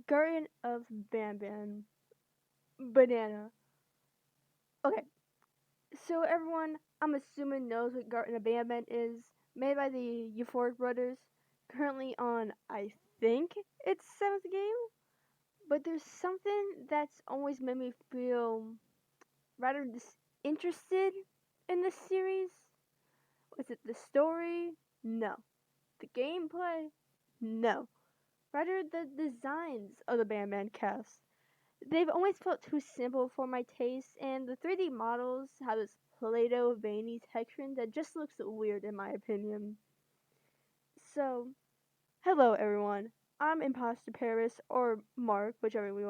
Garten of BanBan. Banana. Okay, so everyone, I'm assuming knows what Garten of BanBan is. Made by the Euphoric Brothers. Currently on, I think it's 7th game. But there's something that's always made me feel rather disinterested in this series. Was it the story? No. The gameplay? No. Rather the designs of the BanBan cast. They've always felt too simple for my taste, and the 3D models have this Play-Doh veiny texture that just looks weird in my opinion. So, hello everyone. I'm Imposter Paris or Mark, whichever you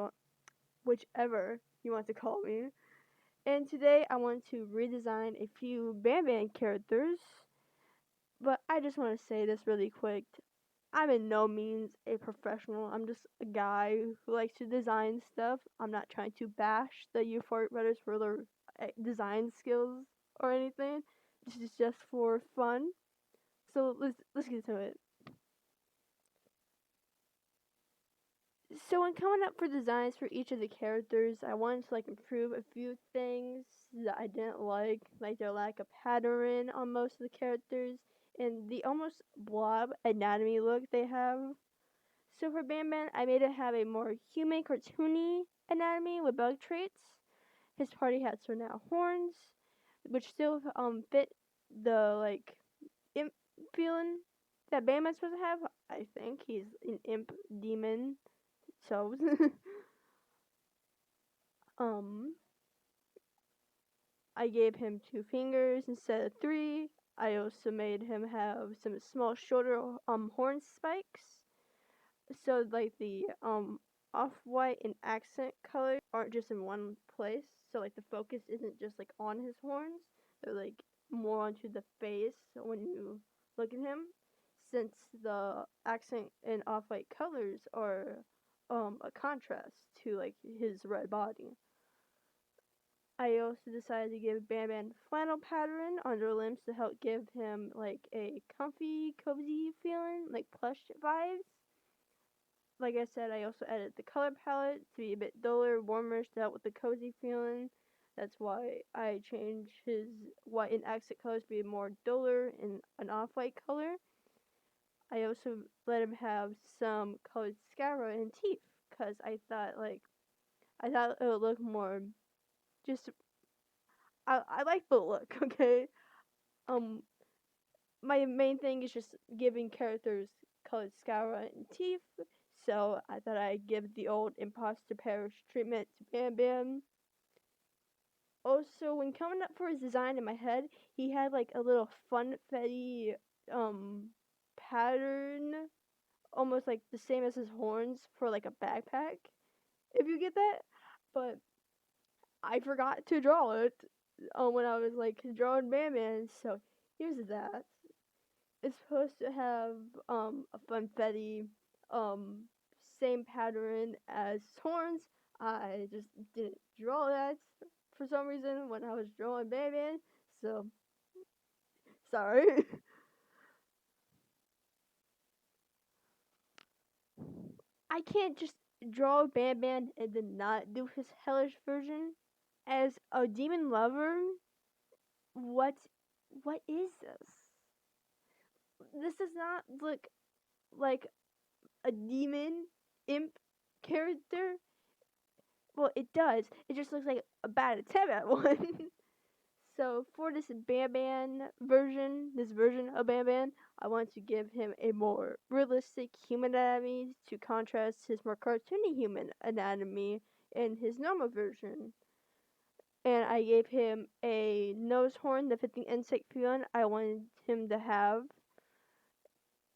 want to call me. And today I want to redesign a few BanBan characters, but I just want to say this really quick. I'm in no means a professional. I'm just a guy who likes to design stuff. I'm not trying to bash the Euphoric Brothers for their design skills or anything. This is just for fun. So let's get to it. So when coming up for designs for each of the characters, I wanted to improve a few things that I didn't like their lack of pattern on most of the characters and the almost blob anatomy look they have. So for BanBan, I made it have a more human, cartoony anatomy with bug traits. His party hats are now horns, which still fit the imp feeling that BanBan's supposed to have. I think he's an imp demon, so um, I gave him 2 fingers instead of 3. I also made him have some small shoulder horn spikes. So the off-white and accent colors aren't just in one place. So the focus isn't just on his horns. They're more onto the face when you look at him. Since the accent and off-white colors are a contrast to his red body. I also decided to give BanBan flannel pattern on their limbs to help give him a comfy, cozy feeling, plush vibes. Like I said, I also added the color palette to be a bit duller, warmer, to help with the cozy feeling. That's why I changed his white and accent colors to be more duller and an off-white color. I also let him have some colored scara and teeth, cause I thought it would look more just. I like the look, okay. Um, my main thing is just giving characters colored scara and teeth. So I thought I'd give the old imposter parish treatment to BanBan. Also, when coming up for his design in my head, he had a little funfetti pattern, almost the same as his horns for a backpack. If you get that, but I forgot to draw it when I was drawing BanBan. So here's that. It's supposed to have a funfetti um same pattern as horns. I just didn't draw that for some reason when I was drawing BanBan, so sorry. I can't just draw BanBan and then not do his hellish version. As a demon lover, what what is this? This does not look like a demon imp character. Well, it does. It just looks like a bad attempt at one. So for this BanBan version, this version of BanBan, I want to give him a more realistic human anatomy to contrast his more cartoony human anatomy in his normal version. And I gave him a nose horn that fit the insect feeling I wanted him to have.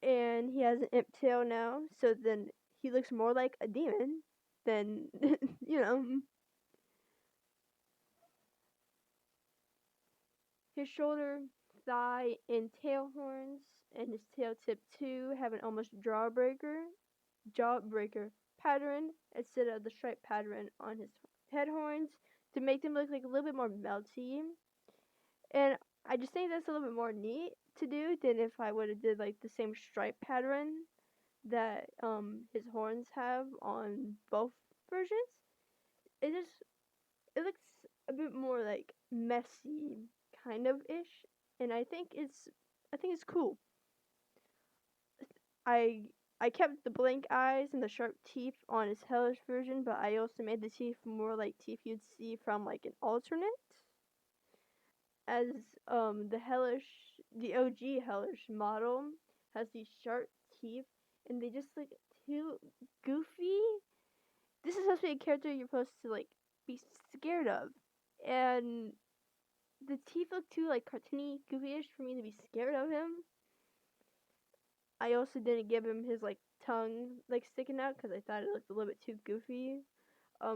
And he has an imp tail now, so then he looks more like a demon than, you know. His shoulder, thigh, and tail horns, and his tail tip too, have an almost jawbreaker pattern instead of the stripe pattern on his head horns to make them look a little bit more melty. And I just think that's a little bit more neat to do than if I would have did the same stripe pattern that his horns have on both versions. It just it looks a bit more like messy kind of ish, and I think it's cool. I I kept the blank eyes and the sharp teeth on his hellish version, but I also made the teeth more like teeth you'd see from like an alternate. As the OG hellish model has these sharp teeth, and they just look too goofy. This is supposed to be a character you're supposed to like be scared of, and the teeth look too like cartoony, goofy-ish for me to be scared of him. I also didn't give him his like tongue like sticking out because I thought it looked a little bit too goofy.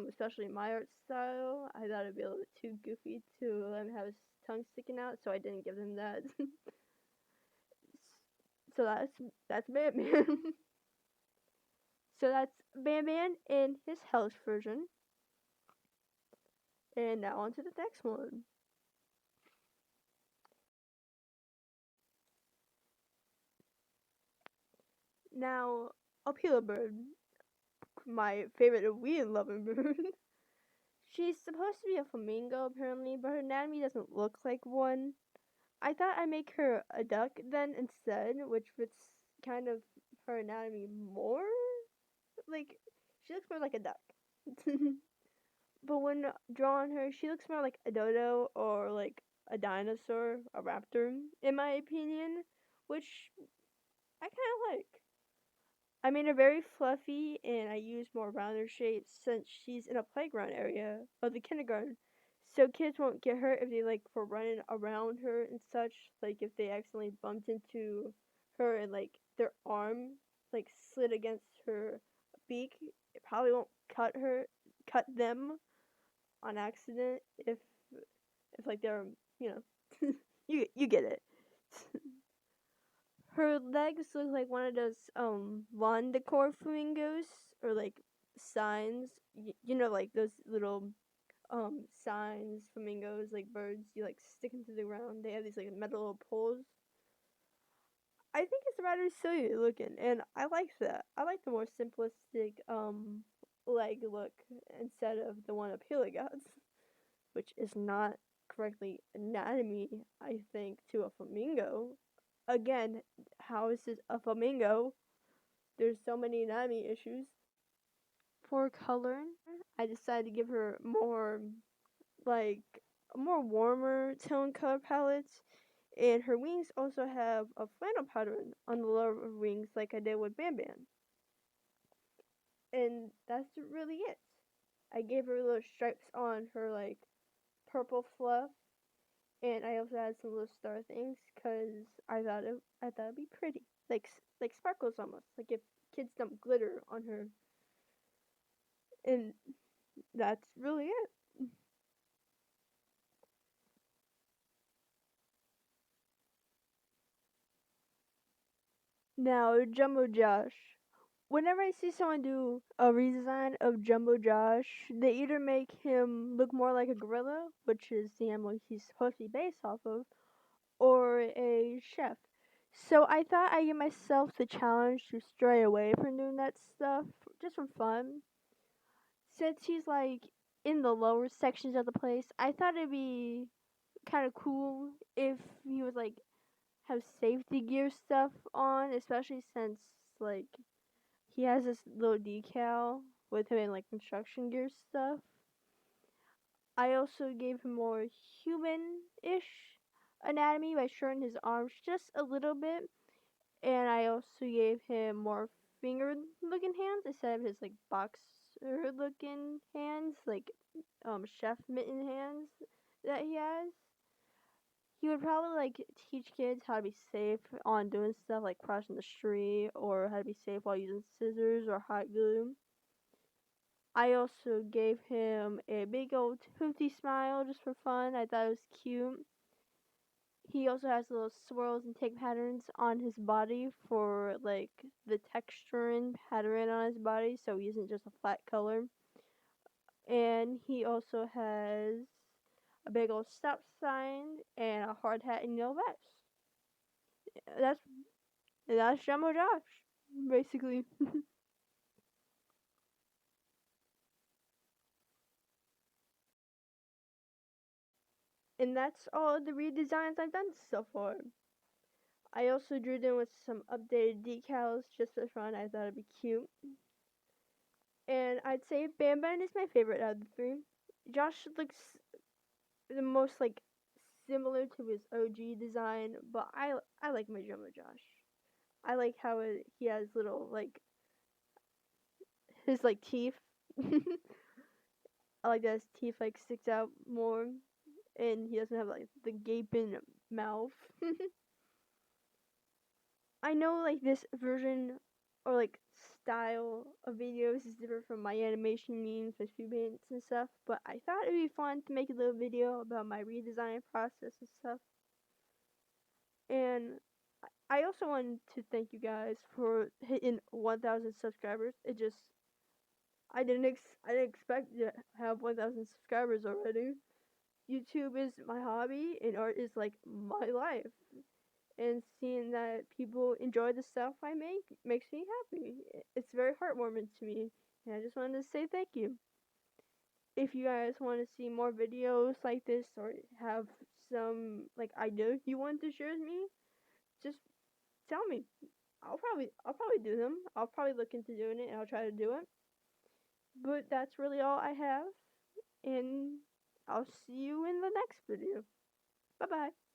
Especially my art style, I thought it'd be a little bit too goofy to let him have his tongue sticking out, so I didn't give him that. So that's BanBan. So that's BanBan in his hellish version. And now on to the next one. Now, Apila Bird, my favorite weed loving bird. She's supposed to be a flamingo apparently, but her anatomy doesn't look like one. I thought I'd make her a duck then instead, which fits kind of her anatomy more. Like, she looks more like a duck. But when drawing her, she looks more like a dodo or like a dinosaur, a raptor, in my opinion, which I kind of like. I made her very fluffy, and I used more rounder shapes since she's in a playground area of the kindergarten, so kids won't get hurt if they like for running around her and such. Like if they accidentally bumped into her and like their arm like slid against her beak, it probably won't cut them on accident if like they're you know you get it. Her legs look like one of those lawn decor flamingos or like signs. You know, like those little signs flamingos, like birds you like stick into the ground. They have these like metal little poles. I think it's rather silly looking, and I like that. I like the more simplistic leg look instead of the one Appeal got, which is not correctly anatomy. I think to a flamingo. Again, how is this a flamingo? There's so many anatomy issues. For color, I decided to give her like a more warmer tone color palettes, and her wings also have a flannel pattern on the lower wings like I did with BanBan. And that's really it. I gave her little stripes on her like purple fluff, and I also had some little star things because I thought it'd be pretty, like sparkles almost, like if kids dump glitter on her, and that's really it. Now, Jumbo Josh. Whenever I see someone do a redesign of Jumbo Josh, they either make him look more like a gorilla, which is the animal he's supposed to be based off of, or a chef. So I thought I'd give myself the challenge to stray away from doing that stuff, just for fun. Since he's like in the lower sections of the place, I thought it'd be kind of cool if he was like have safety gear stuff on, especially since like he has this little decal with him in like construction gear stuff. I also gave him more human-ish anatomy by shortening his arms just a little bit, and I also gave him more finger-looking hands instead of his like boxer-looking hands, like chef mitten hands that he has. He would probably like teach kids how to be safe on doing stuff like crossing the street or how to be safe while using scissors or hot glue. I also gave him a big old hoofy smile just for fun. I thought it was cute. He also has little swirls and tick patterns on his body for like the texture and pattern on his body, so he isn't just a flat color. And he also has a big old stop sign and a hard hat and yellow vest. That's Jumbo Josh. basically. And that's all the redesigns I've done so far. I also drew them with some updated decals just for fun. I thought it'd be cute. And I'd say BanBan is my favorite out of the three. Josh looks the most like similar to his OG design, but I like my drummer Josh. I like how he has little like his like teeth. I like that his teeth like sticks out more, and he doesn't have like the gaping mouth. I know like this version or like style of videos is different from my animation memes, my speed paints and stuff, but I thought it'd be fun to make a little video about my redesign process and stuff. And I also wanted to thank you guys for hitting 1,000 subscribers. I didn't expect to have 1,000 subscribers already. YouTube is my hobby and art is like my life. And seeing that people enjoy the stuff I make makes me happy. It's very heartwarming to me. And I just wanted to say thank you. If you guys want to see more videos like this or have some like ideas you want to share with me, just tell me. I'll probably do them. I'll probably look into doing it and I'll try to do it. But that's really all I have, and I'll see you in the next video. Bye bye.